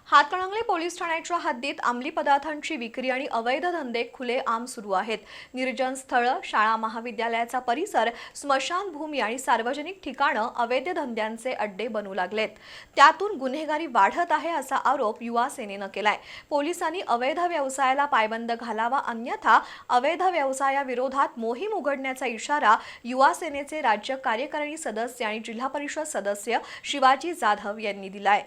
Hatkanangale police ठाण्याच्या हद्दीत अंमली पदार्थांची विक्री आणि अवैध धंदे खुलेआम सुरू आहेत। निर्जन स्थळं, शाळा महाविद्यालयाचा परिसर, स्मशानभूमी आणि सार्वजनिक ठिकाणं अवैध धंद्यांचे अड्डे बनू लागलेत। त्यातून गुन्हेगारी वाढत आहे असा आरोप युवा सेनेनं केलाय। पोलिसांनी अवैध व्यवसायाला पायबंद घालावा, अन्यथा अवैध व्यवसायाविरोधात मोहीम उघडण्याचा इशारा युवा सेनेचे राज्य कार्यकारिणी सदस्य आणि जिल्हा परिषद सदस्य शिवाजी जाधव यांनी दिलाय।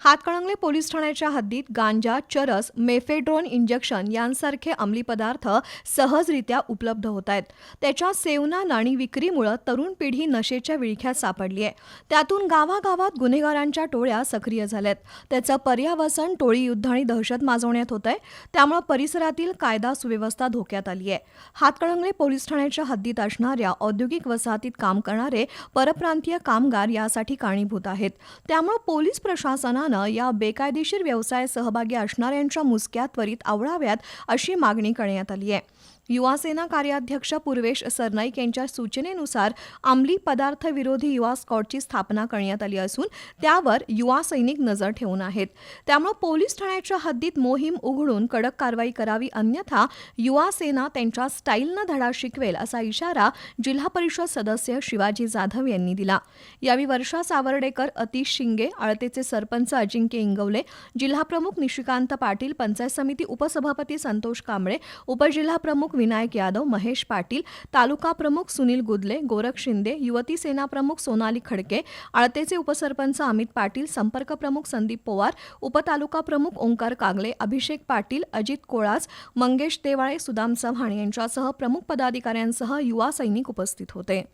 हातकणंगले पोलीस ठाण्याच्या हद्दीत गांजा, चरस, मेफेड्रोन इंजेक्शन यांसारखे अंमली पदार्थ सहजरित्या उपलब्ध होत आहेत। त्याच्या सेवनान आणि विक्रीमुळे तरुण पिढी नशेच्या विळख्यात सापडली आहे। त्यातून गावागावात गुन्हेगारांच्या टोळ्या सक्रिय झाल्यात। त्याचं पर्यावसन टोळी युद्ध आणि दहशत माजवण्यात होत आहे। त्यामुळे परिसरातील कायदा सुव्यवस्था धोक्यात आली आहे। हातकणंगले पोलीस ठाण्याच्या हद्दीत असणाऱ्या औद्योगिक वसाहतीत काम करणारे परप्रांतीय कामगार यासाठी कारणीभूत आहेत। त्यामुळे पोलीस प्रशासनानं या बेकायदेशीर व्यवसायात सहभागी असणाऱ्यांच्या मुसक्या त्वरित आवळाव्यात अशी मागणी करण्यात आली आहे। युवा सेना कार्याध्यक्ष पूर्वेश सरनाईक यांच्या सूचनेनुसार अंमली पदार्थ विरोधी युवा स्क्वॉडची स्थापना करण्यात आली असून त्यावर युवा सैनिक नजर ठेवून आहेत। त्यामुळे पोलीस ठाण्याच्या हद्दीत मोहीम उघडून कडक कारवाई करावी, अन्यथा युवा सेना त्यांच्या स्टाईलनं धडा शिकवेल असा इशारा जिल्हा परिषद सदस्य शिवाजी जाधव यांनी दिला। यावेळी वर्षा सावर्डेकर, अतिश शिंगे, आळतेचे सरपंच अजिंक्य इंगवले, जिल्हाप्रमुख निशिकांत पाटील, पंचायत समिती उपसभापती संतोष कांबळे, उपजिल्हाप्रमुख विनायक यादव, महेश पाटील, तालुका प्रमुख सुनील गुदले, गोरख शिंदे, युवती सेना प्रमुख सोनाली खडके, आळतेचे उपसरपंच अमित पाटील, संपर्क प्रमुख संदीप पवार, उपतालुका प्रमुख ओंकार कागले, अभिषेक पाटील, अजित कोळास, मंगेश देवाळे, सुदाम चव्हाण यांच्यासह प्रमुख पदाधिकाऱ्यांसह युवा सैनिक उपस्थित होते।